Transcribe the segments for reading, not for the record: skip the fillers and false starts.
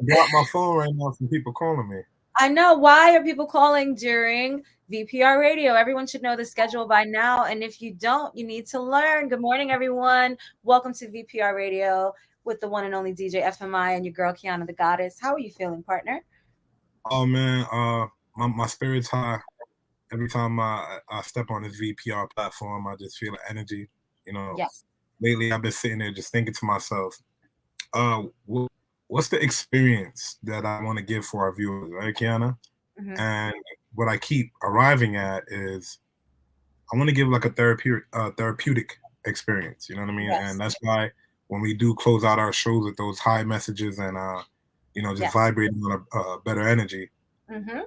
block my phone right now from people calling me. I know. Why are people calling during VPR radio? Everyone should know the schedule by now. And if you don't, you need to learn. Good morning, everyone. Welcome to VPR radio with the one and only DJFMI and your girl, Qianathegoddess. How are you feeling, partner? Oh man, my spirit's high. Every time I step on this VPR platform, I just feel the energy. You know, Yes. lately I've been sitting there just thinking to myself, uh, what's the experience that I want to give for our viewers, right, Kiana? Mm-hmm. And what I keep arriving at is I want to give like a therapeutic experience. You know what I mean? And Yes. that's why when we do close out our shows with those high messages and just Yes. vibrating on a better energy, Mm-hmm.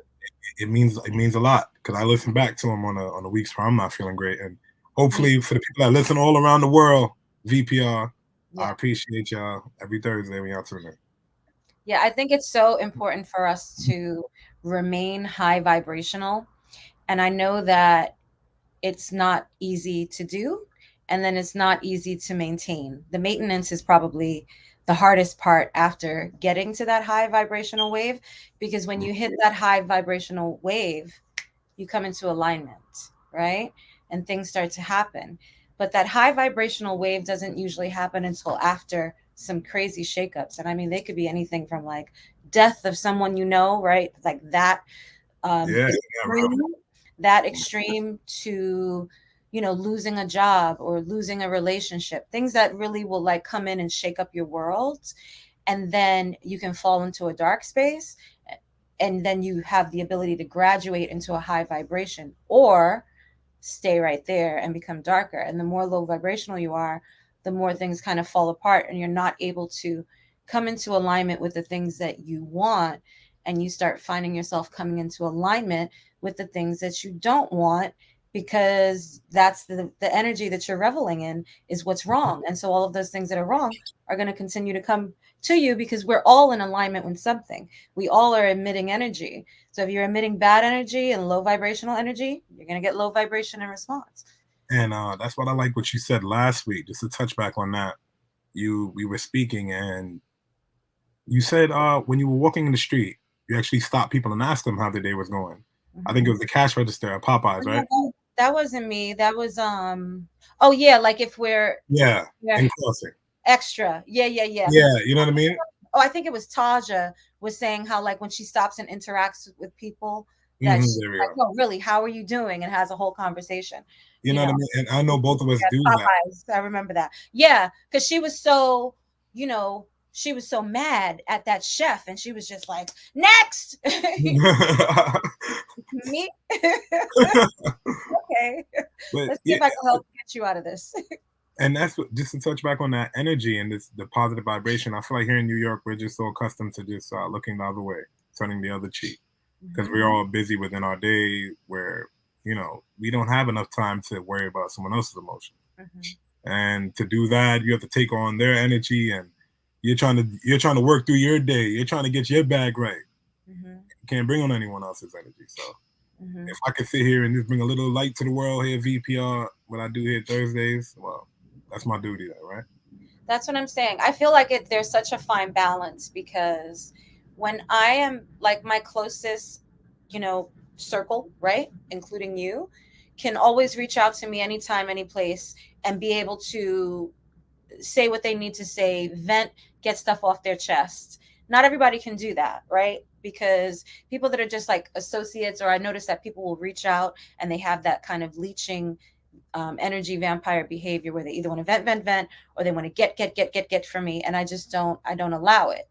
it means a lot because I listen back to them on the weeks where I'm not feeling great, and Me. hopefully for the people that listen all around the world, VPR, I Yeah. appreciate y'all every Thursday when y'all tune in. Yeah. I think it's so important for us to remain high vibrational. And I know that it's not easy to do, and then it's not easy to maintain. The maintenance is probably the hardest part after getting to that high vibrational wave, because when you hit that high vibrational wave, you come into alignment, right? And things start to happen. But that high vibrational wave doesn't usually happen until after some crazy shakeups. And I mean, they could be anything from like death of someone you know, right? Like that Yeah, yeah, bro. extreme, that extreme to, losing a job or losing a relationship, things that really will like come in and shake up your world. And then you can fall into a dark space, and then you have the ability to graduate into a high vibration or stay right there and become darker. And the more low vibrational you are, the more things kind of fall apart and you're not able to come into alignment with the things that you want. And you start finding yourself coming into alignment with the things that you don't want, because that's the energy that you're reveling in is what's wrong. And so all of those things that are wrong are going to continue to come to you, because we're all in alignment with something. We all are emitting energy. So if you're emitting bad energy and low vibrational energy, you're going to get low vibration in response. And that's what I like what you said last week. Just to touch back on that, we were speaking and you said when you were walking in the street, you actually stopped people and asked them how the day was going. I think it was the cash register at Popeyes, right? That wasn't me. That was oh yeah, like if Yeah, we're in crossing. extra. Yeah. Yeah, you know what I mean? Oh, I think it was Taja was saying how like when she stops and interacts with people, that she's There we like, go. no, really, how are you doing? And has a whole conversation. You You know what I know, mean? And I know both of us do that. Popeyes. I remember that. Yeah, because she was so, she was so mad at that chef, and she was just like, next. Me? Okay. But Let's see yeah, if I can help get you out of this. and that's what, just to touch back on that energy and the positive vibration. I feel like here in New York, we're just so accustomed to just looking the other way, turning the other cheek, because we're all busy within our day where we don't have enough time to worry about someone else's emotions. And to do that, you have to take on their energy, and you're trying to work through your day. You're trying to get your bag right. You can't bring on anyone else's energy. So if I could sit here and just bring a little light to the world here, VPR, what I do here Thursdays, well, that's my duty, though, right? That's what I'm saying. I feel like there's such a fine balance, because when I am like my closest, you know, circle, right, including you, can always reach out to me anytime, any place, and be able to say what they need to say, vent, get stuff off their chest. Not everybody can do that, right? Because people that are just like associates, or I notice that people will reach out and they have that kind of leeching energy vampire behavior where they either want to vent, or they want to get from me. And I don't allow it.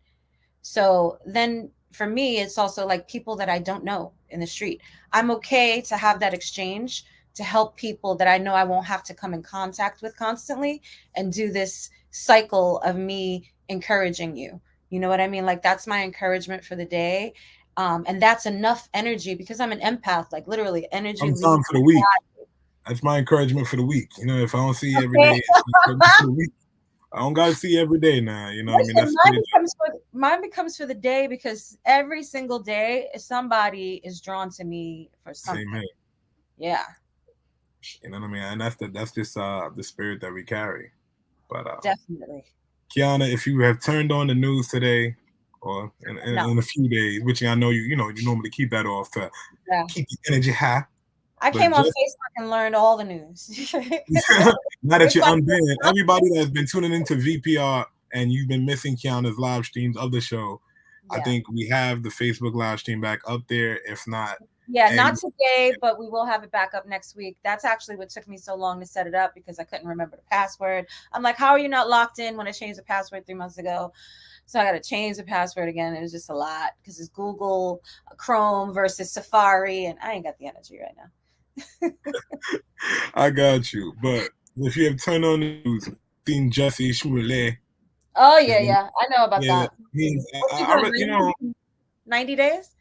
So then for me, it's also like people that I don't know in the street. I'm okay to have that exchange to help people that I know I won't have to come in contact with constantly, and do this cycle of me encouraging you. You know what I mean? Like that's my encouragement for the day. And that's enough energy, because I'm an empath, like literally energy Sometime leaves for my the week. body. That's my encouragement for the week. If I don't see you every day, it's my encouragement for the week. I don't gotta see you every day now. You know what I mean? Listen, That's mine becomes for the day, because every single day somebody is drawn to me for same something. here. Yeah, You know what I mean? And that's just the spirit that we carry. But definitely. Kiana, if you have turned on the news today, or No. in a few days, which I know you normally keep that off to keep the energy high. I But came on just Facebook and learned all the news. now that It's you're like, unbanned, everybody that's been tuning into VPR and you've been missing Kiana's live streams of the show, I yeah. think we have the Facebook live stream back up there. If not, Yeah, and not today, but we will have it back up next week. That's actually what took me so long to set it up because I couldn't remember the password. I'm like, how are you not locked in when I changed the password 3 months ago? So I got to change the password again. It was just a lot because it's Google Chrome versus Safari, and I ain't got the energy right now. I got you. But if you have turned on the news, seen Jesse Smollett. Oh, yeah. I know about that. What's he doing? You know, 90 days?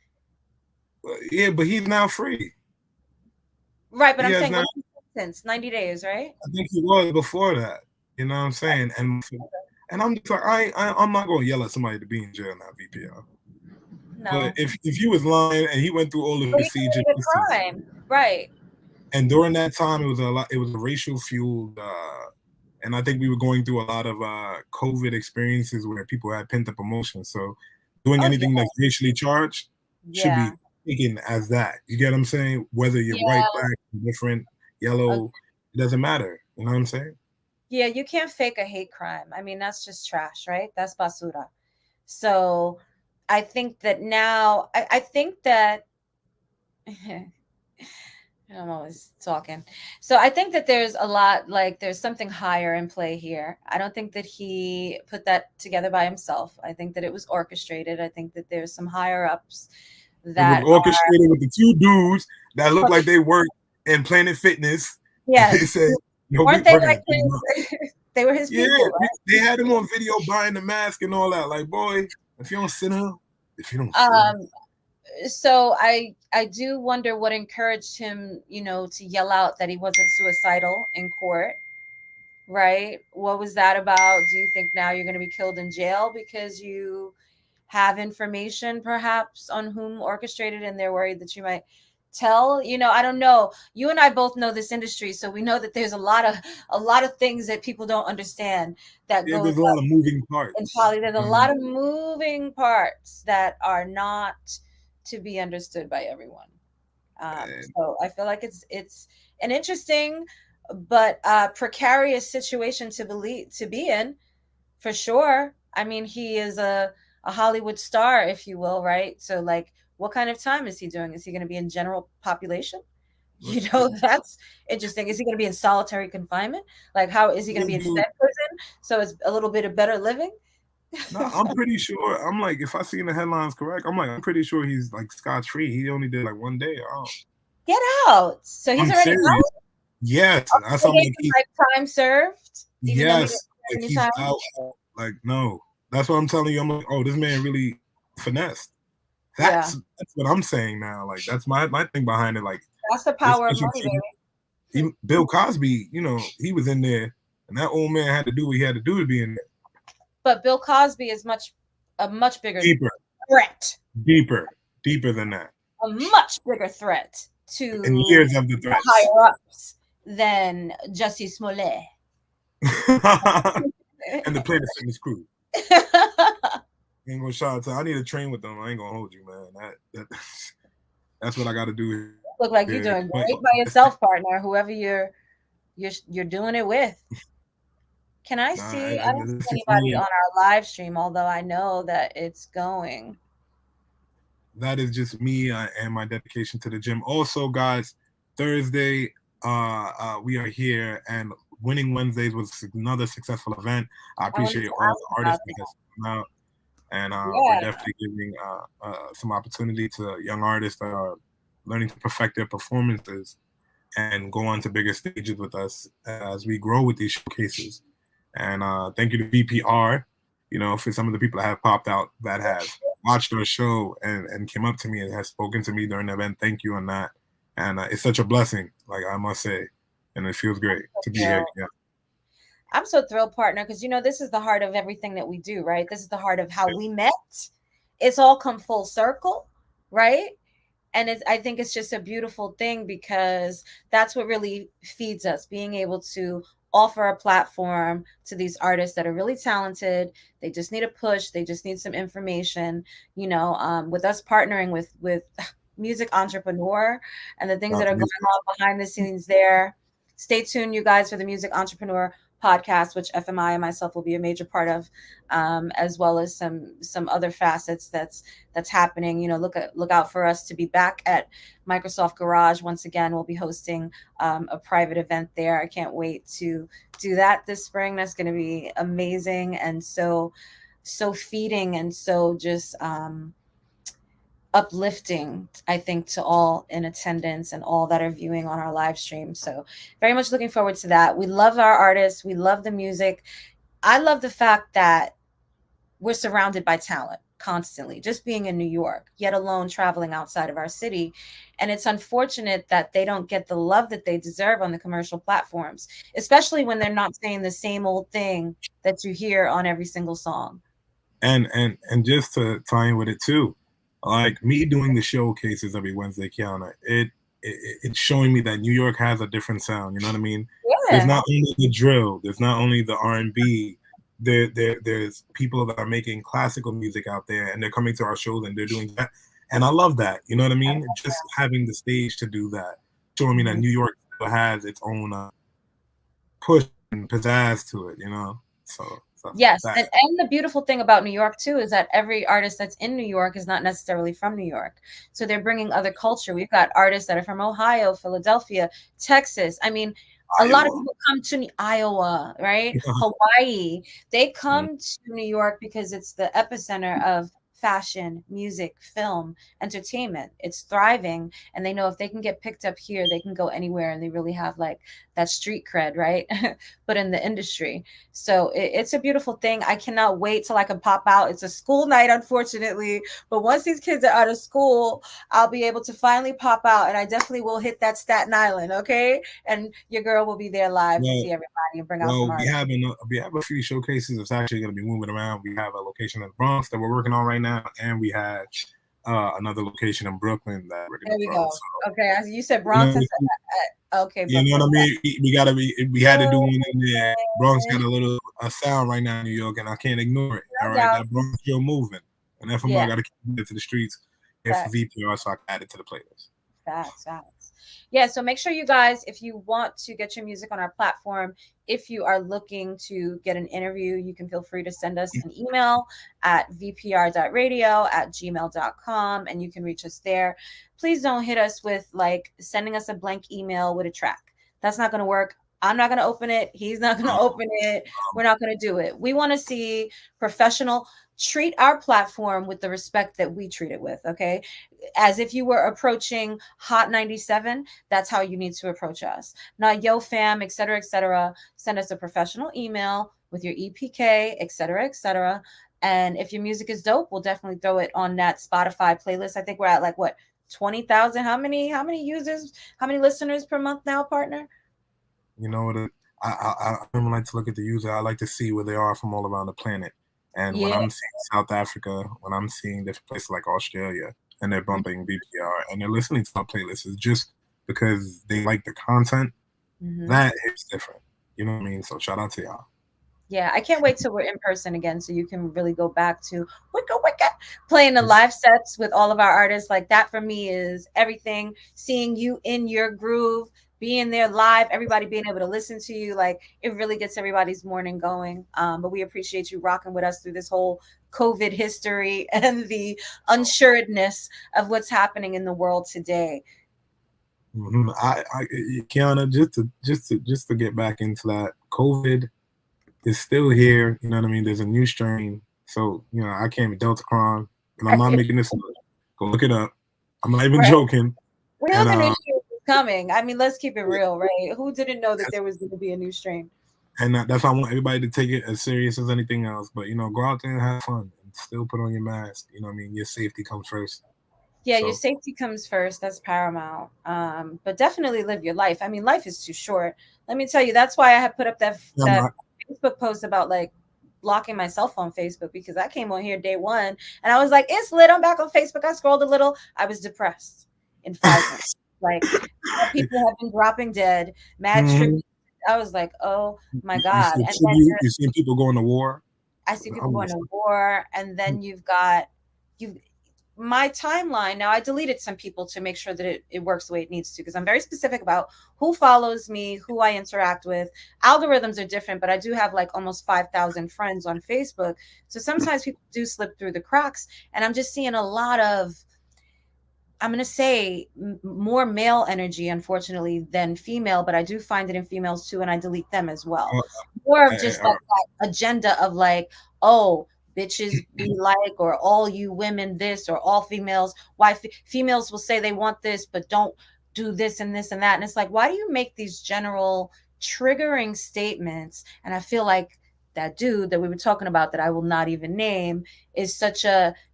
yeah, but he's now free. Right, but I'm saying since 90 days, right? I think he was before that. You know what I'm saying? And I'm just like, I'm not gonna yell at somebody to be in jail now, VPR. No. But if he was lying and he went through all the procedures, crime, right? And during that time, it was a racial fueled, and I think we were going through a lot of COVID experiences where people had pent up emotions. So doing anything that's racially charged should be taken as that. You get what I'm saying? Whether you're white, black, different, yellow, it doesn't matter. You know what I'm saying? Yeah, you can't fake a hate crime. I mean, that's just trash, right? That's basura. So I think that now, I think that I'm always talking. So I think that there's a lot, like there's something higher in play here. I don't think that he put that together by himself. I think that it was orchestrated. I think that there's some higher ups that it was orchestrated with the two dudes that looked like they worked in Planet Fitness. Yeah. They said, weren't they like they were his people, right? They had him on video buying the mask and all that. Like, boy, if you don't sit up, so I do wonder what encouraged him, to yell out that he wasn't suicidal in court, right? What was that about? Do you think now you're going to be killed in jail because you have information perhaps on whom orchestrated and they're worried that you might tell? I don't know. You and I both know this industry, so we know that there's a lot of things that people don't understand that go. There's a lot of moving parts. And probably there's a lot of moving parts that are not to be understood by everyone. So I feel like it's an interesting but precarious situation to be in, for sure. I mean, he is a Hollywood star, if you will, right? So like, what kind of time is he doing? Is he going to be in general population? That's interesting. Is he going to be in solitary confinement? Like, how is he going to be in prison? So it's a little bit of better living. No, I'm pretty sure. I'm like, if I seen the headlines correct, I'm pretty sure he's like scotch free. He only did like 1 day. Get out. So he's already out? Yes. That's like time served. Yes. Like he's out. Like, no. That's what I'm telling you. I'm like, oh, this man really finessed. That's what I'm saying now. Like, that's my thing behind it. Like, that's the power of money, baby. Bill Cosby, he was in there, and that old man had to do what he had to do to be in there. But Bill Cosby is a much bigger threat. Deeper than that. A much bigger threat to in years of the threats. Higher ups than Jussie Smollett. And the Planet Fitness crew. Ain't gonna shout out to. I need to train with them. I ain't gonna hold you, man. That's what I got to do. Look like you're doing great by yourself, partner. Whoever you're doing it with. Can I see? I don't see anybody on our live stream, although I know that it's going. That is just me and my dedication to the gym. Also, guys, Thursday, we are here, and Winning Wednesdays was another successful event. I appreciate all the artists that come out, and we're definitely giving some opportunity to young artists that are learning to perfect their performances and go on to bigger stages with us as we grow with these showcases. And thank you to VPR, for some of the people that have popped out that have watched our show and came up to me and has spoken to me during the event. Thank you on that. And it's such a blessing, like I must say. And it feels great to be here. Yeah. I'm so thrilled, partner, because, this is the heart of everything that we do, right? This is the heart of how we met. It's all come full circle, right? And I think it's just a beautiful thing because that's what really feeds us, being able to offer a platform to these artists that are really talented. They just need a push. They just need some information. With us partnering with Music Entrepreneur and the things that are going on behind the scenes there. Stay tuned, you guys, for the Music Entrepreneur podcast, which FMI and myself will be a major part of, as well as some other facets that's happening. Look out for us to be back at Microsoft Garage once again. We'll be hosting a private event there. I can't wait to do that this spring. That's going to be amazing and so feeding and so just uplifting, I think, to all in attendance and all that are viewing on our live stream. So very much looking forward to that. We love our artists. We love the music. I love the fact that we're surrounded by talent constantly, just being in New York, yet alone traveling outside of our city. And it's unfortunate that they don't get the love that they deserve on the commercial platforms, especially when they're not saying the same old thing that you hear on every single song. And just to tie in with it too, like me doing the showcases every Wednesday, Kiana, it's showing me that New York has a different sound. You know what I mean? Yeah. There's not only the drill, there's not only the R&B. There's people that are making classical music out there, and they're coming to our shows and they're doing that, and I love that. You know what I mean? Just having the stage to do that, showing me that New York still has its own push and pizzazz to it. So. Yes, and the beautiful thing about New York too is that every artist that's in New York is not necessarily from New York. So they're bringing other culture. We've got artists that are from Ohio, Philadelphia, Texas. I mean, a lot of people come to Iowa, right? Hawaii. They come to New York because it's the epicenter of fashion, music, film, entertainment. It's thriving, and they know if they can get picked up here, they can go anywhere, and they really have like that street cred, right? But in the industry. So it's a beautiful thing. I cannot wait till I can pop out. It's a school night, unfortunately, but once these kids are out of school, I'll be able to finally pop out, and I definitely will hit that Staten Island, okay? And your girl will be there live to see everybody and bring out some artists. We have a few showcases that's actually going to be moving around. We have a location in the Bronx that we're working on right now, and we had another location in Brooklyn that we're going to go. So, okay, you said Bronx. Okay, you know what I mean? We had to do one in there. Bronx got a sound right now in New York, and I can't ignore it. All right, that Bronx still moving, and FMI got to keep it to the streets. If VPR, so I can add it to the playlist. Facts. Yeah, so make sure you guys, if you want to get your music on our platform, if you are looking to get an interview, you can feel free to send us an email at vpr.radio@gmail.com, and you can reach us there. Please don't hit us with like sending us a blank email with a track. That's not going to work. I'm not going to open it. He's not going to open it. We're not going to do it. We want to see professional. Treat our platform with the respect that we treat it with, okay? As if you were approaching Hot 97, that's how you need to approach us. Not yo fam, et cetera, et cetera. Send us a professional email with your EPK, et cetera, et cetera. And if your music is dope, we'll definitely throw it on that Spotify playlist. I think we're at like, what, 20,000? How many users, how many listeners per month now, partner? You know what? I don't like to look at the user. I like to see where they are from all around the planet. And when I'm seeing South Africa, when I'm seeing different places like Australia, and they're bumping VPR and they're listening to our playlists, it's just because they like the content. That is different. You know what I mean? So shout out to y'all. Yeah, I can't wait till we're in person again, so you can really go back to wicka playing the live sets with all of our artists. Like that for me is everything. Seeing you in your groove, being there live, everybody being able to listen to you, like it really gets everybody's morning going. But we appreciate you rocking with us through this whole COVID history and the unsuredness of what's happening in the world today. Kiana, just to get back into that, COVID is still here. You know what I mean? There's a new strain. So, I came with Deltacron, and I'm not making this up. Go look it up. I'm not even joking. We know the new strain is coming. I mean, let's keep it real, right? Who didn't know that there was going to be a new strain? And that's why I want everybody to take it as serious as anything else. But, go out there and have fun and still put on your mask. You know what I mean? Your safety comes first. Yeah, your safety comes first. That's paramount. But definitely live your life. I mean, life is too short. Let me tell you, that's why I had put up that Facebook post about like blocking myself on Facebook, because I came on here day one and I was like, it's lit. I'm back on Facebook. I scrolled a little. I was depressed in 5 minutes. Like people have been dropping dead. Mad tributes I was like, oh my You God. see a And then tribute. You seen people going to war. I see I people going was to war, and then you my timeline. Now I deleted some people to make sure that it works the way it needs to, because I'm very specific about who follows me, who I interact with. Algorithms are different, but I do have like almost 5,000 friends on Facebook. So sometimes people do slip through the cracks, and I'm just seeing a lot of, I'm going to say, more male energy, unfortunately, than female, but I do find it in females too, and I delete them as well. More of just like that agenda of like, oh, bitches be like, or all you women this, or all females, why females will say they want this, but don't do this and this and that. And it's like, why do you make these general triggering statements? And I feel like that dude that we were talking about, that I will not even name, is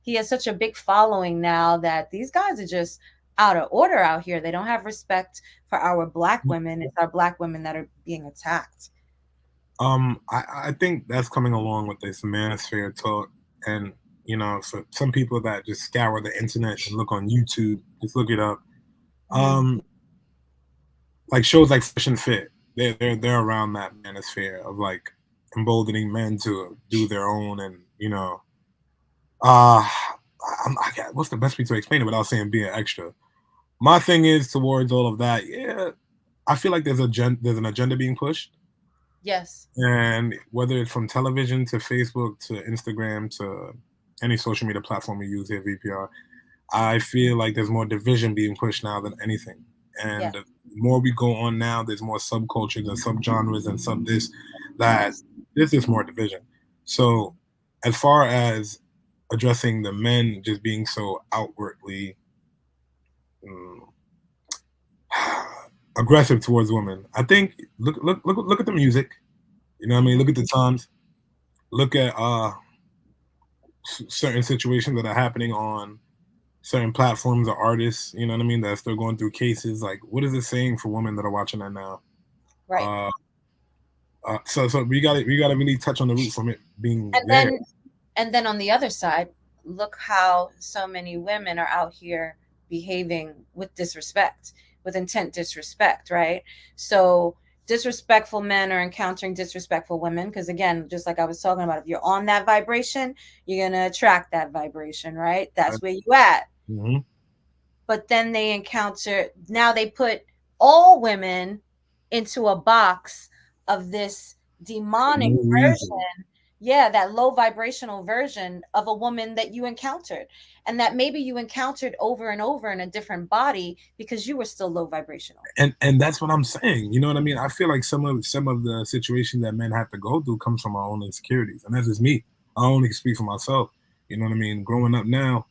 he has such a big following now that these guys are just out of order out here. They don't have respect for our Black women. It's our Black women that are being attacked. I think that's coming along with this manosphere talk, and for some people that just scour the internet and look on YouTube, just look it up. Like shows like Fresh and Fit, they're around that manosphere of like emboldening men to do their own, and uh, what's the best way to explain it without saying being extra? My thing is towards all of that. Yeah, I feel like there's an agenda being pushed. Yes. And whether it's from television to Facebook to Instagram to any social media platform we use here, VPR, I feel like there's more division being pushed now than anything. And the more we go on now, there's more subcultures and subgenres and sub this, that there's just more division. So as far as addressing the men just being so outwardly aggressive towards women, I think look at the music. You know what I mean? Look at the times. Look at certain situations that are happening on certain platforms or artists. You know what I mean? That are still going through cases. Like, what is it saying for women that are watching that now? Right. So we got to really touch on the root from it being and there. Then on the other side, look how so many women are out here behaving with disrespect, with intent disrespect, right? So disrespectful men are encountering disrespectful women, because again, just like I was talking about, if you're on that vibration, you're going to attract that vibration, right? That's where you at. Mm-hmm. But then now they put all women into a box of this demonic version. Yeah, that low vibrational version of a woman that you encountered, and that maybe you encountered over and over in a different body because you were still low vibrational. And that's what I'm saying. You know what I mean? I feel like some of the situations that men have to go through comes from our own insecurities, and that's just me. I only speak for myself. You know what I mean? Growing up now,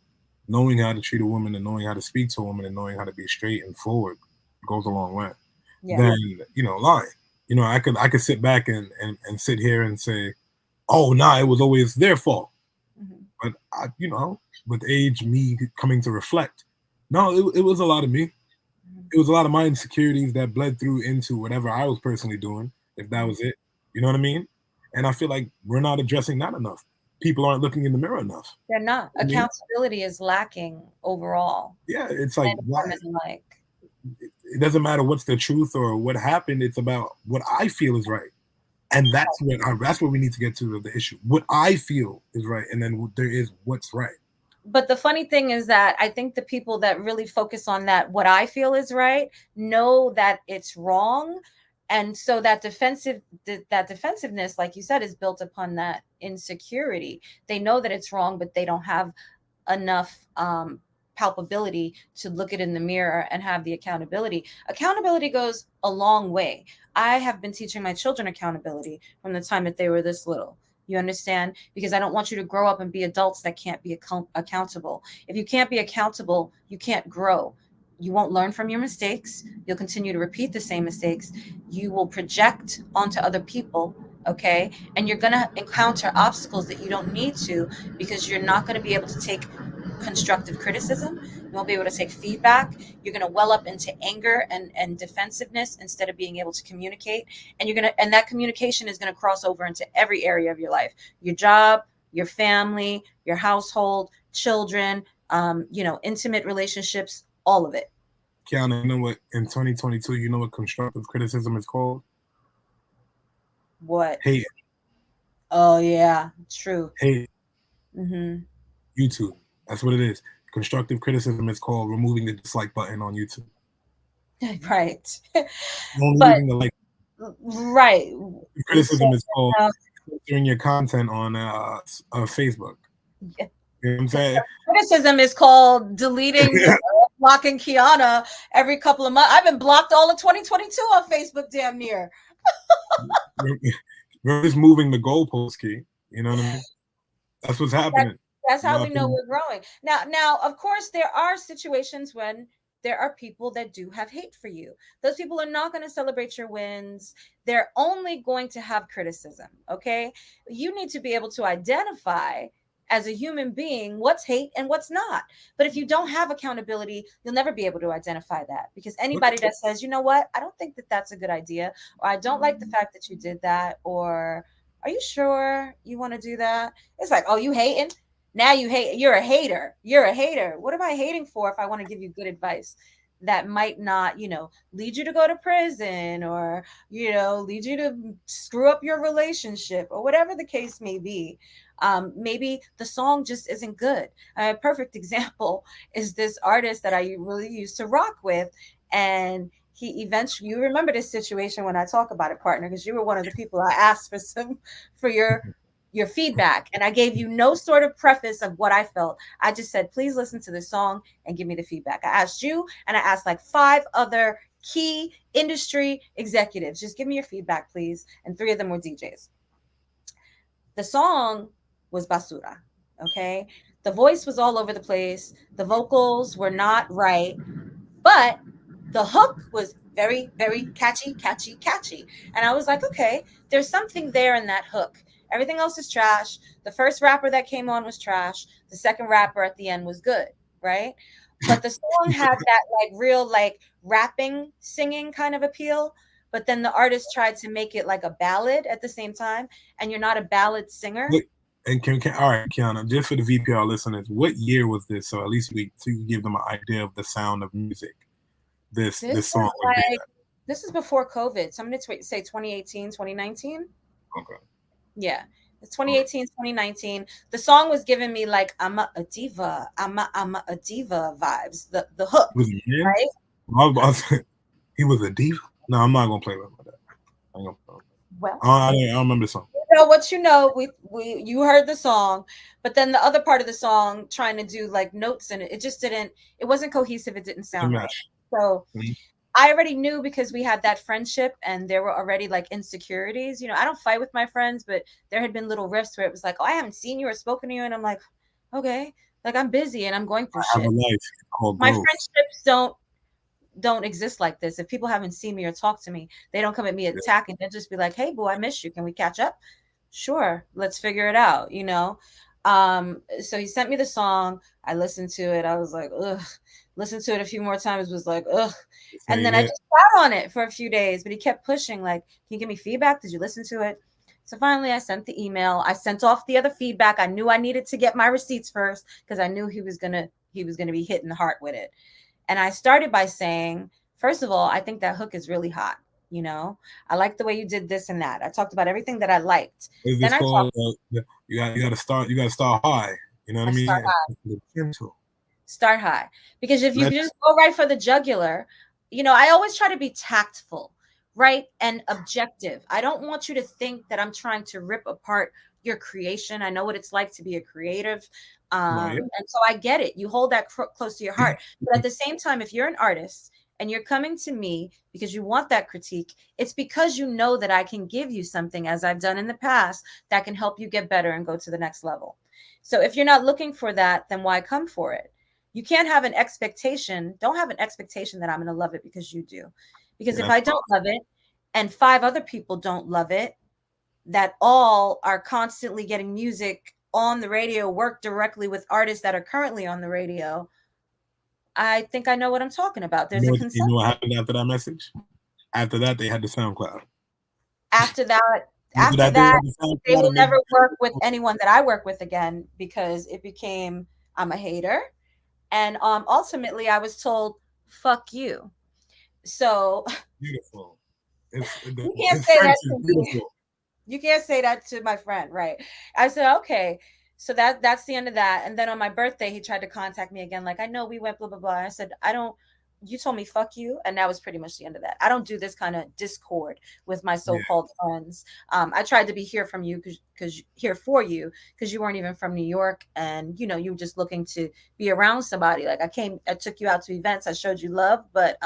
knowing how to treat a woman and knowing how to speak to a woman and knowing how to be straight and forward goes a long way. Then lying. I could sit back and sit here and say, oh, nah, it was always their fault. But with age, me coming to reflect, no, it was a lot of me. It was a lot of my insecurities that bled through into whatever I was personally doing, if that was it. You know what I mean? And I feel like we're not addressing that enough. People aren't looking in the mirror enough. They're not. Accountability is lacking overall. Yeah, it's like, why? It doesn't matter what's the truth or what happened. It's about what I feel is right. And that's what we need to get to the issue. What I feel is right, and then there is what's right. But the funny thing is that I think the people that really focus on that, what I feel is right, know that it's wrong. And so that defensiveness, like you said, is built upon that insecurity. They know that it's wrong, but they don't have enough palpability to look it in the mirror and have the accountability. Accountability goes a long way. I have been teaching my children accountability from the time that they were this little. You understand? Because I don't want you to grow up and be adults that can't be accountable. If you can't be accountable, you can't grow. You won't learn from your mistakes. You'll continue to repeat the same mistakes. You will project onto other people, okay? And you're going to encounter obstacles that you don't need to, because you're not going to be able to take constructive criticism. You won't be able to take feedback. You're going to well up into anger and defensiveness instead of being able to communicate. And that communication is going to cross over into every area of your life: your job, your family, your household, children, intimate relationships, all of it. Qiana, you know what? In 2022, you know what constructive criticism is called? What? Hate, Oh yeah, true. hate, Mm-hmm. YouTube. That's what it is. Constructive criticism is called removing the dislike button on YouTube. Right. Only But leaving the like. right. So, Criticism is called filtering your content on Facebook. yeah. You know what I'm saying? Criticism is called deleting, blocking Kiana every couple of months. I've been blocked all of 2022 on Facebook, damn near. We're just moving the goalpost, key. You know what I mean? That's what's happening. That's how we know we're growing. Now, of course, there are situations when there are people that do have hate for you. Those people are not going to celebrate your wins. They're only going to have criticism. Okay. You need to be able to identify as a human being what's hate and what's not. But if you don't have accountability, you'll never be able to identify that, because anybody that says, you know what, I don't think that that's a good idea, or I don't like the fact that you did that, or are you sure you want to do that? It's like, oh, you hating? Now you hate. You're a hater. You're a hater. What am I hating for if I want to give you good advice that might not, lead you to go to prison, or, lead you to screw up your relationship, or whatever the case may be. Maybe the song just isn't good. A perfect example is this artist that I really used to rock with. And he eventually, you remember this situation when I talk about it, partner, because you were one of the people I asked for your feedback, and I gave you no sort of preface of what I felt. I just said, please listen to this song and give me the feedback. I asked you, and I asked like 5 other key industry executives, just give me your feedback, please. And 3 of them were DJs. The song was basura. Okay. The voice was all over the place. The vocals were not right, but the hook was very, very catchy. And I was like, okay, there's something there in that hook. Everything else is trash. The first rapper that came on was trash. The second rapper at the end was good, right? But the song had that like real like rapping, singing kind of appeal. But then the artist tried to make it like a ballad at the same time, and you're not a ballad singer. And all right, Kiana, just for the VPR listeners, what year was this? So at least so you can give them an idea of the sound of music. This song would be. This is before COVID. So I'm going to say 2018, 2019. Okay. Yeah. It's 2018, 2019. The song was giving me like I'm a diva. I'm a diva vibes. The hook. Right? I was about to say, he was a diva. No, I'm not gonna play with that. Well, I don't remember the song. You know what you know. You heard the song, but then the other part of the song trying to do like notes in it, it just didn't. It wasn't cohesive. It didn't sound right. So I already knew, because we had that friendship and there were already like insecurities. I don't fight with my friends, but there had been little rifts where it was like, oh, I haven't seen you or spoken to you. And I'm like, okay, like I'm busy and I'm going through shit. Have a life called my growth. Friendships don't exist like this. If people haven't seen me or talked to me, they don't come at me attacking. They'll just be like, hey, boo, I missed you. Can we catch up? Sure. Let's figure it out. So he sent me the song. I listened to it. I was like, ugh. Listened to it a few more times, was like, ugh. And then I just sat on it for a few days, but he kept pushing, like, can you give me feedback? Did you listen to it? So finally I sent the email. I sent off the other feedback. I knew I needed to get my receipts first, because I knew he was gonna be hitting the heart with it. And I started by saying, first of all, I think that hook is really hot. I like the way you did this and that. I talked about everything that I liked. Then you got to start high. You know what I mean? Start high. Start high. Because if you just go right for the jugular, I always try to be tactful, right? And objective. I don't want you to think that I'm trying to rip apart your creation. I know what it's like to be a creative. And so I get it. You hold that close to your heart. But at the same time, if you're an artist and you're coming to me because you want that critique, it's because you know that I can give you something, as I've done in the past, that can help you get better and go to the next level. So if you're not looking for that, then why come for it? You can't have an expectation. Don't have an expectation that I'm going to love it because you do. Because if I don't love it and 5 other people don't love it, that all are constantly getting music on the radio, work directly with artists that are currently on the radio, I think I know what I'm talking about. There's a consensus. You know what happened after that message? After that, they had the SoundCloud. After that, they will never work with anyone that I work with again, because it became, I'm a hater. And ultimately, I was told, fuck you. So beautiful. You can't say that to me. You can't say that to my friend, right? I said, okay. So that's the end of that. And then on my birthday, he tried to contact me again. Like, I know we went blah blah blah. I said, I don't. You told me fuck you, and that was pretty much the end of that. I don't do this kind of discord with my Yeah, so-called friends. I tried to be here from you because here for you because you weren't even from New York, and you were just looking to be around somebody. Like I took you out to events, I showed you love, but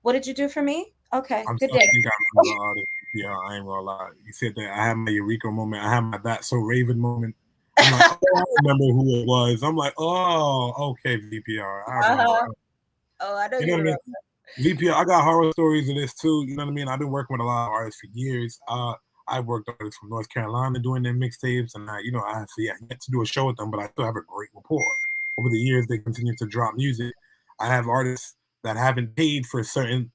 what did you do for me? Okay, I'm good sorry. day. I think I remember all this. Yeah, I ain't gonna lie. You said that I had my Eureka moment. I had my that so Raven moment. I'm like, oh, I remember who it was. I'm like, oh, okay, VPR. I remember. Uh-huh. Oh, I know You know you what I mean? remember. VPR. I got horror stories of this too. You know what I mean? I've been working with a lot of artists for years. I worked with artists from North Carolina doing their mixtapes, and I actually yet to do a show with them, but I still have a great rapport. Over the years, they continue to drop music. I have artists that haven't paid for certain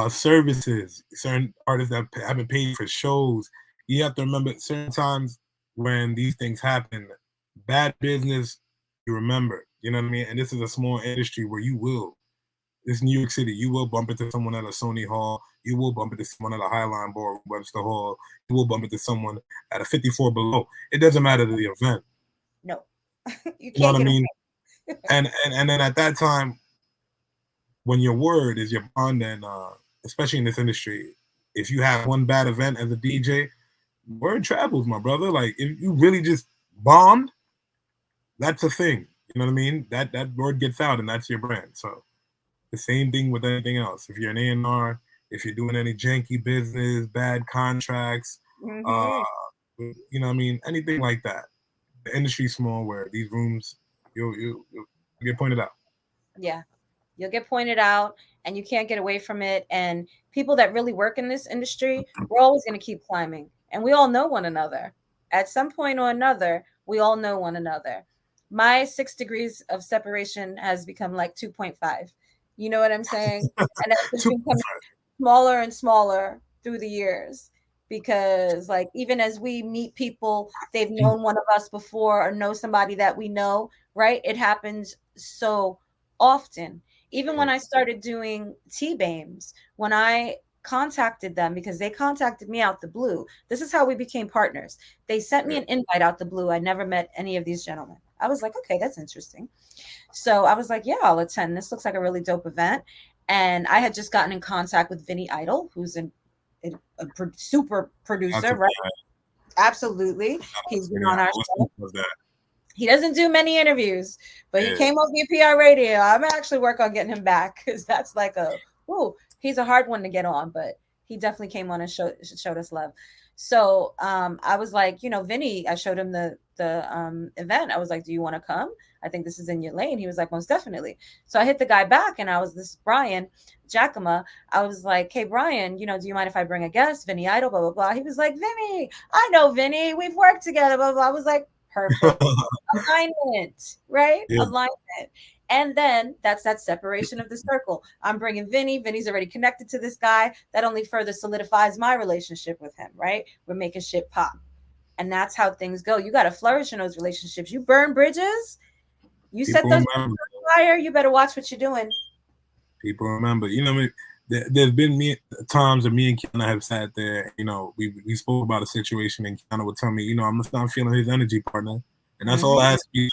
services, certain artists that haven't paid for shows. You have to remember certain times when these things happen, bad business, you remember. You know what I mean? And this is a small industry where you will. It's New York City. You will bump into someone at a Sony Hall. You will bump into someone at a Highline Bar, Webster Hall. You will bump into someone at a 54 Below. It doesn't matter the event. No, you You know can't what I get mean? away. And then at that time, when your word is your bond, and especially in this industry, if you have one bad event as a DJ, word travels, my brother. Like if you really just bombed, that's a thing. You know what I mean? That word gets out, and that's your brand. So the same thing with anything else. If you're an A&R, if you're doing any janky business, bad contracts, uh, Hmm. you know what I mean? Anything like that. The industry's small where these rooms, you'll get pointed out. Yeah, you'll get pointed out, and you can't get away from it. And people that really work in this industry, we're always going to keep climbing, and we all know one another. At some point or another, we all know one another. My 6 degrees of separation has become like 2.5. You know what I'm saying? And that's just Two, becoming smaller and smaller through the years because like even as we meet people they've known one of us before or know somebody that we know, right? It happens so often. Even when I started doing T-Bames, when I contacted them because they contacted me out the blue, this is how we became partners. They sent me an invite out the blue. I never met any of these gentlemen. I was like, okay, that's interesting. So I was like, yeah, I'll attend. This looks like a really dope event. And I had just gotten in contact with Vinny Idol, who's a super that's a producer, right? Absolutely. He's been on our show. what's that? He doesn't do many interviews, but he Yeah. came on VPR radio. I'm actually work on getting him back because that's like he's a hard one to get on, but he definitely came on and showed us love. So I was like, Vinny, I showed him the event. I was like, do you want to come? I think this is in your lane. He was like, most definitely. So I hit the guy back and this is Brian Giacomo. I was like, hey, Brian, do you mind if I bring a guest? Vinny Idol, blah, blah, blah. He was like, Vinny, I know Vinny. We've worked together, blah, blah. I was like, perfect. Alignment, right? Yeah. Alignment. And then that's that separation of the circle. I'm bringing Vinny. Vinny's already connected to this guy. That only further solidifies my relationship with him, right? We're making shit pop. And that's how things go. You got to flourish in those relationships. You burn bridges, you set People those remember. on fire, you better watch what you're doing. People remember. You know what I mean? There's been times that me and Kiana have sat there. We spoke about a situation, and Kiana would tell me, I'm just not feeling his energy, partner, and that's all I ask you.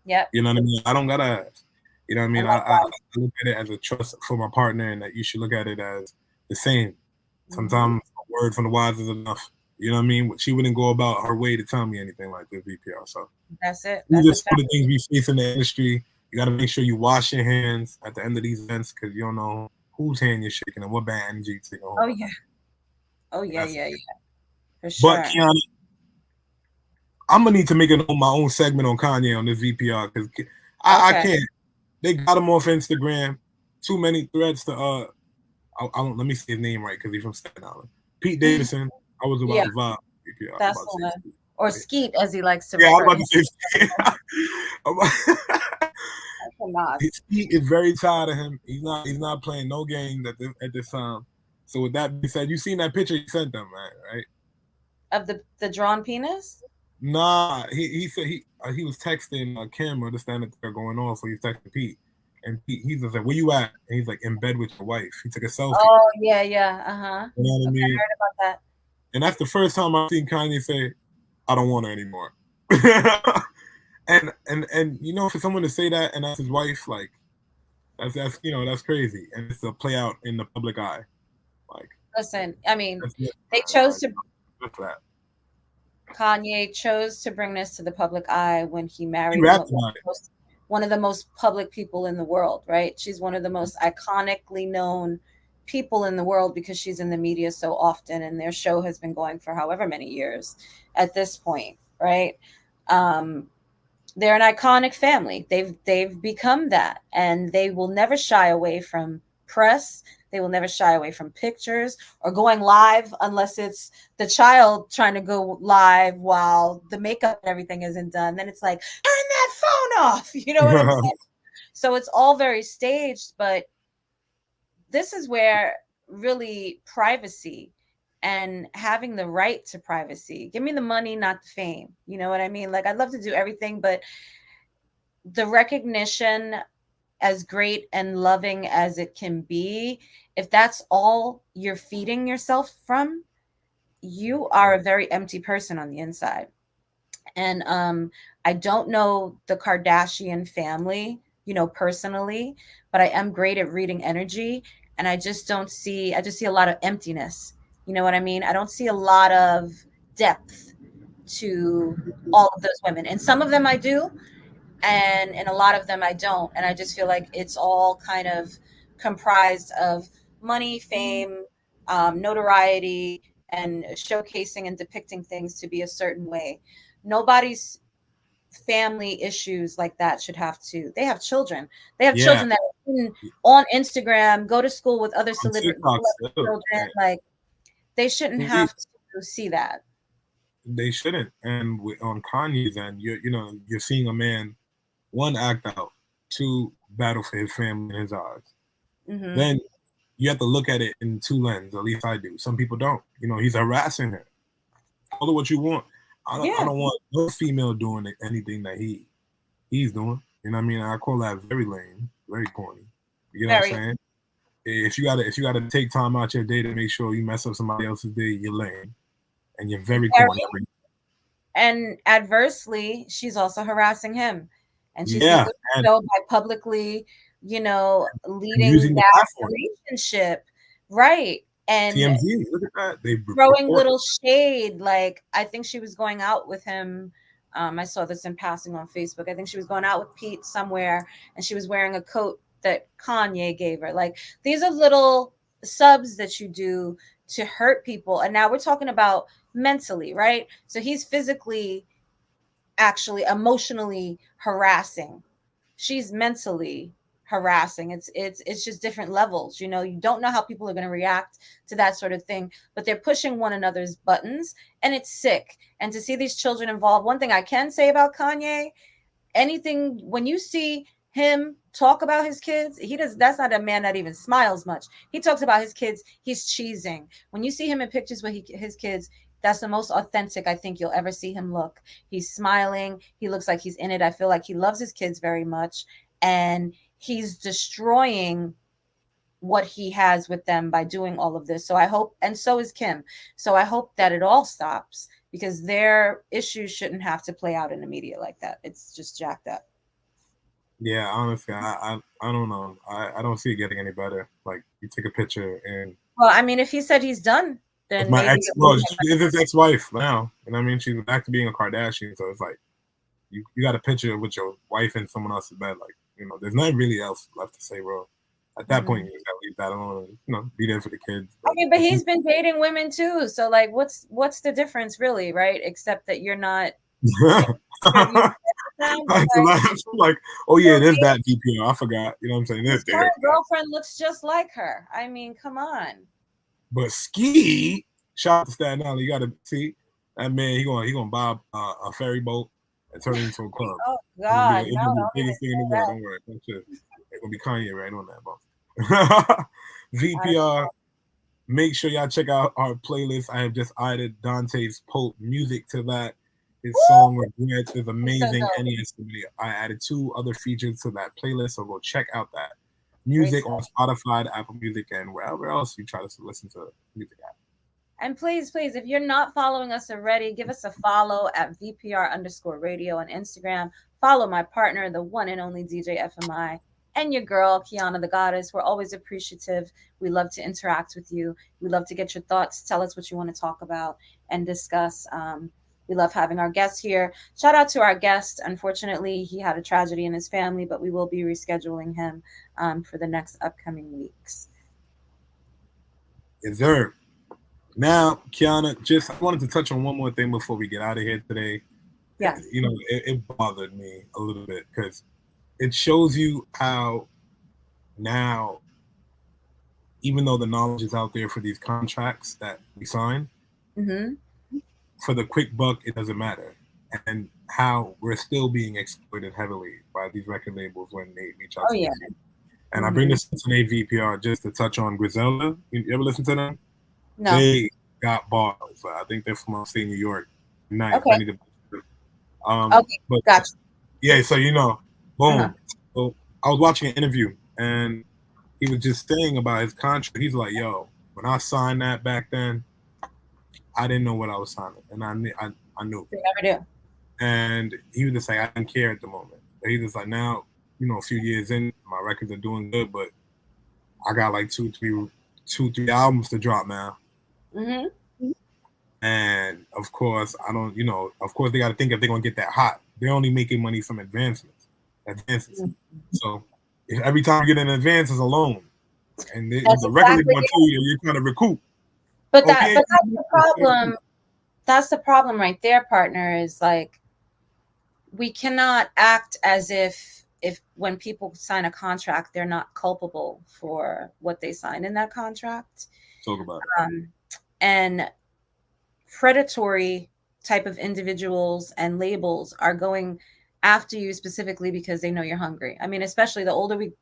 Yep. You know what I mean? I don't gotta ask. You know what I mean? And I look at it as a trust for my partner, and that you should look at it as the same. Sometimes a word from the wise is enough. You know what I mean? She wouldn't go about her way to tell me anything like this, VPR. So that's it. these That's are a some fact. of the things we face in the industry. You got to make sure you wash your hands at the end of these events because you don't know whose hand you're shaking and what bad energy you're taking home. Oh yeah. Oh yeah, That's yeah, yeah. For But sure. Kiana, I'm gonna need to make my own segment on Kanye on this VPR because I Okay. can't. They got him off Instagram. Too many threats to I don't let me say his name right because he's from Staten Island. Pete Davidson. I was about Yeah, to vibe VPR. I'm that's about the to one. say Or Skeet, as he likes to yeah, I was refer about to to say him. he is very tired of him. He's not playing no games at this time. So with that being said, you seen that picture he sent them, man, right? Of the drawn penis? Nah, he said he was texting Kim or this that they're going on, so he's texting Pete, and he's just like, "Where you at?" And he's like, "In bed with your wife." He took a selfie. Oh yeah, yeah. Uh-huh. You know what I Okay, I mean? heard about that. And that's the first time I've seen Kanye say, "I don't want her anymore." and you know, for someone to say that and that's his wife, like that's you know that's crazy, and it's a play out in the public eye. Like, Listen, I mean, that's it, they man. chose Like, to good for that. Kanye chose to bring this to the public eye when he He married rapped about it. one of the most public people in the world, right? She's one of the most iconically known people in the world because she's in the media so often, and their show has been going for however many years at this point, right? Um, they're an iconic family. They've become that, and they will never shy away from press. They will never shy away from pictures or going live unless it's the child trying to go live while the makeup and everything isn't done. Then it's like, turn that phone off. You know what I'm saying? So it's all very staged, but this is where really privacy and having the right to privacy. Give me the money, not the fame. You know what I mean? Like, I'd love to do everything, but the recognition, as great and loving as it can be, if that's all you're feeding yourself from, you are a very empty person on the inside. And I don't know the Kardashian family, you know, personally, but I am great at reading energy, and I just don't see I just see a lot of emptiness. You know what I mean? I don't see a lot of depth to all of those women. And some of them I do, and a lot of them I don't. And I just feel like it's all kind of comprised of money, fame, notoriety, and showcasing and depicting things to be a certain way. Nobody's family issues like that should have to. They have children. They have Yeah, children that are on Instagram, go to school with other on celebrity TikTok still. children. Like, they shouldn't Indeed, have to see that. they shouldn't. And on Kanye's end, you know you're seeing a man, one, act out, two, battle for his family and his odds. Hmm. Then you have to look at it in two lenses. At least I do. Some people don't. You know, he's harassing her. Call it what you want. I Yeah, don't want no female doing anything that he's doing. You know what I mean? I call that very lame, very corny. You know what I'm very, saying? If you gotta take time out your day to make sure you mess up somebody else's day, you're lame and you're very corny. very. And adversely, she's also harassing him, and she's Yeah, leading and, the show by publicly, and leading using the that platform. relationship, right? And TMZ, look at that. They throwing report. little shade. Like, I think she was going out with him. I saw this in passing on Facebook. I think she was going out with Pete somewhere, and she was wearing a coat that Kanye gave her. Like, these are little subs that you do to hurt people. And now we're talking about mentally, right? So he's physically, actually emotionally harassing. She's mentally harassing. It's just different levels. You don't know how people are going to react to that sort of thing, but they're pushing one another's buttons, and it's sick. And to see these children involved, one thing I can say about Kanye, anything when you see him talk about his kids, he does that's not a man that even smiles much. He talks about his kids, he's cheesing. When you see him in pictures with his kids, that's the most authentic I think you'll ever see him look. He's smiling, he looks like he's in it. I feel like he loves his kids very much, and he's destroying what he has with them by doing all of this. So I hope, and so is Kim. So I hope that it all stops, because their issues shouldn't have to play out in the media like that. It's just jacked up. Yeah, honestly, I don't know. I don't see it getting any better. Like, you take a picture and Well, I mean, if he said he's done, with then my maybe ex, it will well, get she is his ex-wife now. You know what I mean? She's back to being a Kardashian, so it's like you got a picture with your wife in someone else's bed. Like, there's nothing really else left to say, bro. At that better. point, you just gotta leave that alone. And, be there for the kids. I But mean, but he's been dating women too. So, like, what's the difference, really, right? Except that you're not. I had to laugh. Like, oh yeah, there's that VPR. I forgot. You know what I'm saying? His There's current that. girlfriend looks just like her. I mean, come on. But Ski, shout out to Staten Island. You got to see that man. He gonna buy a ferry boat and turn it into a club. Oh It's gonna be, God, it's no, gonna be the don't even biggest thing in the say world. that. Don't worry. It's gonna be Kanye right on that, bro. VPR. Make sure y'all check out our playlist. I have just added Dante's Pope music to that. His song Regrets is amazing. dope. I added 2 other features to that playlist, so go check out that Great music stuff. on Spotify, Apple Music, and wherever else you try to listen to music at. And please, please, if you're not following us already, give us a follow at VPR_radio on Instagram. Follow my partner, the one and only DJFMI, and your girl, Qianathegoddess. We're always appreciative. We love to interact with you. We love to get your thoughts. Tell us what you want to talk about and discuss. We love having our guests here. Shout out to our guest. Unfortunately, he had a tragedy in his family, but we will be rescheduling him for the next upcoming weeks. Yes, sir. Now, Kiana, just I wanted to touch on one more thing before we get out of here today. Yes. You know, it bothered me a little bit because it shows you how now, even though the knowledge is out there for these contracts that we sign, Mm-hmm. for the quick buck, it doesn't matter. And how we're still being exploited heavily by these record labels when they reach out Oh, to yeah. us. And I bring this to VPR just to touch on Griselda. You ever listen to them? No. They got bars. I think they're from upstate New York. Nice. Okay. Okay, but gotcha. Yeah, so you know, boom. Uh-huh. So I was watching an interview and he was just saying about his contract. He's like, "Yo, when I signed that back then, I didn't know what I was signing, and I knew. You never do." And he was just like, "I didn't care at the moment." But he's just like, "Now, you know, a few years in, my records are doing good, but I got like two, three albums to drop now." Mm-hmm. And of course, I don't, you know, of course they got to think if they're gonna get that hot. They're only making money from advances. Mm-hmm. So if every time you get an advance is a loan, and the record is going to you, you're trying to recoup. But that's the problem. That's the problem right there, partner. Is like we cannot act as if when people sign a contract, they're not culpable for what they sign in that contract. Talk about it. And predatory type of individuals and labels are going after you specifically because they know you're hungry. I mean, especially the older we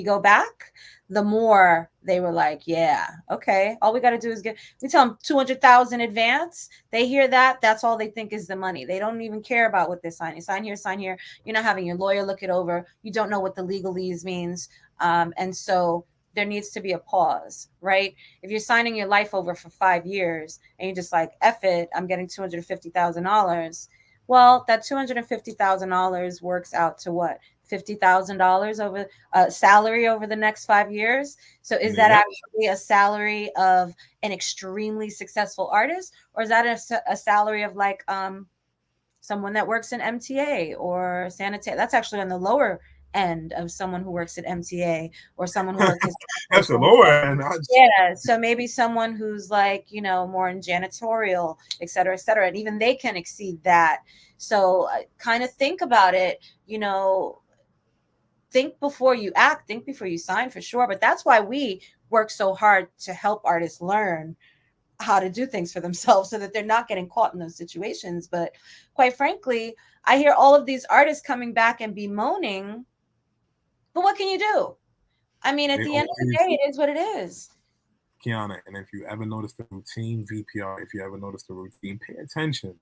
go back, the more they were like, yeah, okay, all we got to do is we tell them 200,000 advance. They hear that. That's all they think is the money. They don't even care about what they're signing. Sign here. You're not having your lawyer look it over. You don't know what the legalese means. And so there needs to be a pause, right? If you're signing your life over for 5 years and you're just like, F it, I'm getting $250,000. Well, that $250,000 works out to what? $50,000 over salary over the next 5 years. So is that actually a salary of an extremely successful artist, or is that a salary of like someone that works in MTA or sanitary? That's actually on the lower end of someone who works at MTA or someone who works that's the lower end. Yeah, so maybe someone who's like, you know, more in janitorial, et cetera, and even they can exceed that. So kind of think about it, you know, think before you act, think before you sign, for sure. But that's why we work so hard to help artists learn how to do things for themselves so that they're not getting caught in those situations. But quite frankly, I hear all of these artists coming back and bemoaning, but what can you do? I mean, at the end of the day, it is what it is. Kiana, and if you ever notice the routine, VPR, if you ever notice the routine, pay attention.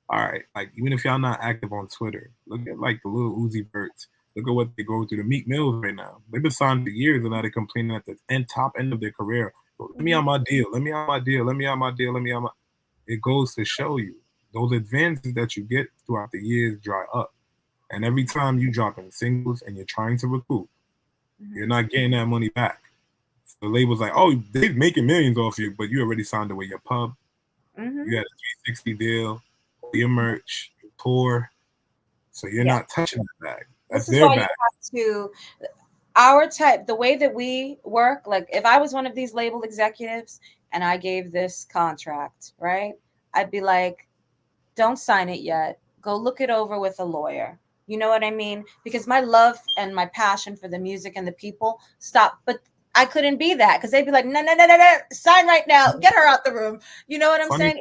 All right, like even if y'all not active on Twitter, look at like the little Uzi Verts. Look at what they go through. The Meek Mills right now. They've been signed for years and now they're complaining at the top end of their career. Let me out my deal. Let me out my deal. Let me out my deal. Let me out my. It goes to show you those advances that you get throughout the years dry up, and every time you drop in singles and you're trying to recoup, you're not getting that money back. So the label's like, oh, they're making millions off you, but you already signed away your pub. You had a 360 deal, your merch, your tour, so you're not touching the bag. That's their bag. To our type, the way that we work, like if I was one of these label executives and I gave this contract, right, I'd be like, don't sign it yet. Go look it over with a lawyer. You know what I mean? Because my love and my passion for the music and the people stop. But I couldn't be that because they'd be like, no, sign right now. Get her out the room. You know what I'm saying?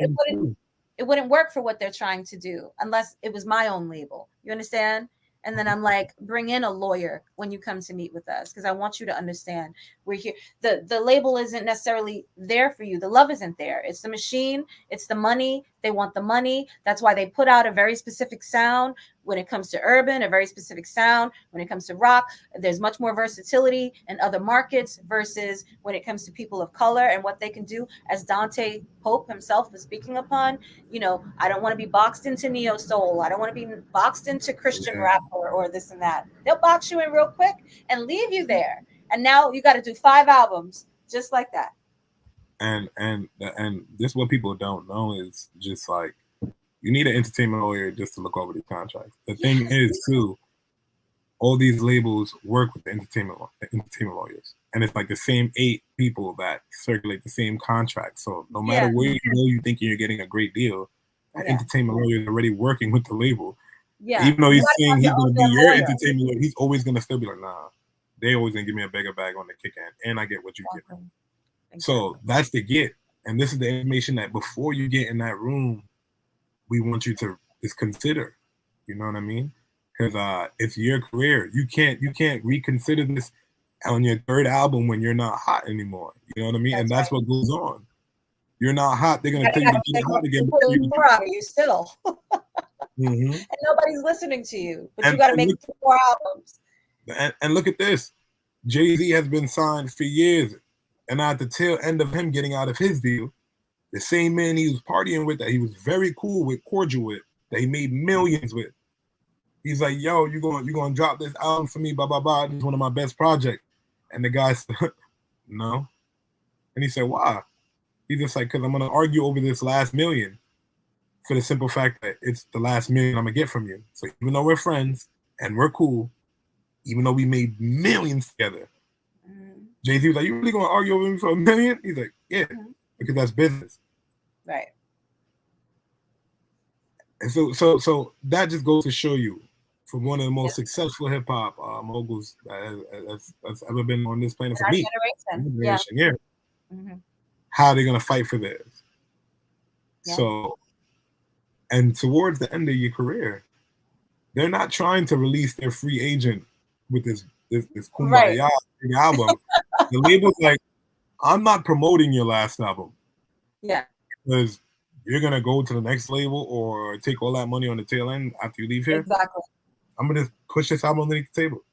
It wouldn't work for what they're trying to do unless it was my own label. You understand? And then I'm like, bring in a lawyer when you come to meet with us because I want you to understand we're here. The label isn't necessarily there for you. The love isn't there. It's the machine. It's the money. They want the money. That's why they put out a very specific sound when it comes to urban, a very specific sound when it comes to rock. There's much more versatility in other markets versus when it comes to people of color and what they can do. As Dante Pope himself was speaking upon, I don't want to be boxed into neo soul. I don't want to be boxed into Christian rap or this and that. They'll box you in real quick and leave you there. And now you got to do 5 albums just like that. And this what people don't know is just like you need an entertainment lawyer just to look over these contracts. The thing is too, all these labels work with the entertainment lawyers, and it's like the same 8 people that circulate the same contract. So no matter where you go, you think you're getting a great deal. That entertainment lawyer is already working with the label. Yeah, even though he's saying he's gonna be your entertainment lawyer, he's always gonna still be like, nah, they always gonna give me a bigger bag on the kick end, and I get what you get. So that's the get. And this is the information that before you get in that room, we want you to just consider. You know what I mean? Because it's your career. You can't reconsider this on your 3rd album when you're not hot anymore. You know what I mean? And that's what goes on. You're not hot. They're gonna tell you to get hot again. You still. And nobody's listening to you. But you gotta make 4 albums. And look at this. Jay-Z has been signed for years. And at the tail end of him getting out of his deal, the same man he was partying with, that he was very cool with, cordial with, that he made millions with, he's like, yo, you gonna drop this album for me, blah, blah, blah. This is one of my best projects. And the guy said, no. And he said, why? He's just like, because I'm going to argue over this last million for the simple fact that it's the last million I'm going to get from you. So even though we're friends and we're cool, even though we made millions together, Jay-Z was like, you really going to argue over me for $1 million? He's like, yeah, because that's business. Right. And so that just goes to show you, from one of the most successful hip-hop moguls that's ever been on this planet for me. Generation. How they're going to fight for theirs. Yeah. So, and towards the end of your career, they're not trying to release their free agent with this Kumbaya album. The label's like, I'm not promoting your last album. Yeah. Because you're going to go to the next label or take all that money on the tail end after you leave here. Exactly. I'm going to push this album underneath the table.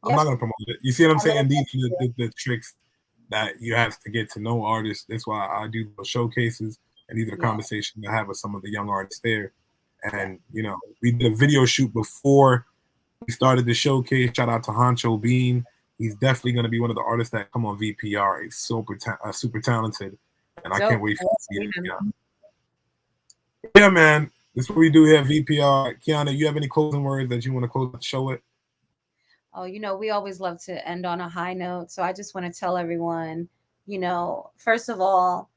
I'm not going to promote it. You see what I'm saying? These are the tricks that you have to get to know artists. That's why I do those showcases, and these are the conversations I have with some of the young artists there. And, we did a video shoot before we started the showcase. Shout out to Honcho Bean. He's definitely going to be one of the artists that come on VPR. He's super talented, and I can't wait for you to see him. Yeah, man. This is what we do here at VPR. Qiana, you have any closing words that you want to close the show with? Oh, we always love to end on a high note. So I just want to tell everyone, first of all,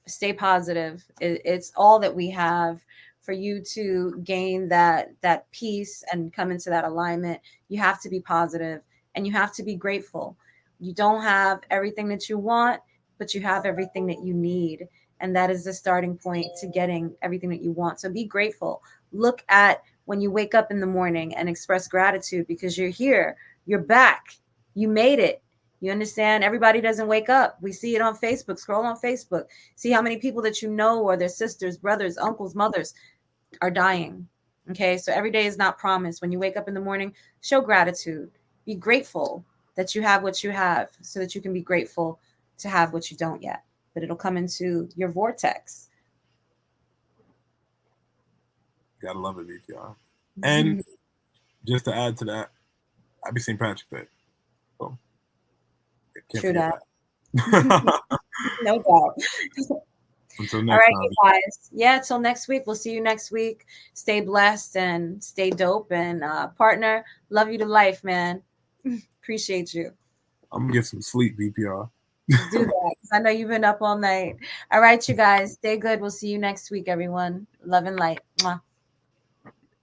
stay positive. It's all that we have for you to gain that peace and come into that alignment. You have to be positive and you have to be grateful. You don't have everything that you want, but you have everything that you need. And that is the starting point to getting everything that you want. So be grateful. Look at when you wake up in the morning and express gratitude because you're here. You're back. You made it. You understand? Everybody doesn't wake up. We see it on Facebook. Scroll on Facebook. See how many people that you know or their sisters, brothers, uncles, mothers are dying. Okay? So every day is not promised. When you wake up in the morning, show gratitude. Be grateful that you have what you have so that you can be grateful to have what you don't yet. But it'll come into your vortex. Gotta love it, VPR. And just to add to that, Happy St. Patrick's Day. So, true that. No doubt. Until next All right, time. you guys. Yeah, till next week. We'll see you next week. Stay blessed and stay dope. And partner, love you to life, man. Appreciate you. I'm gonna get some sleep, VPR. Do that. I know you've been up all night. All right, you guys. Stay good. We'll see you next week, everyone. Love and light. Mwah.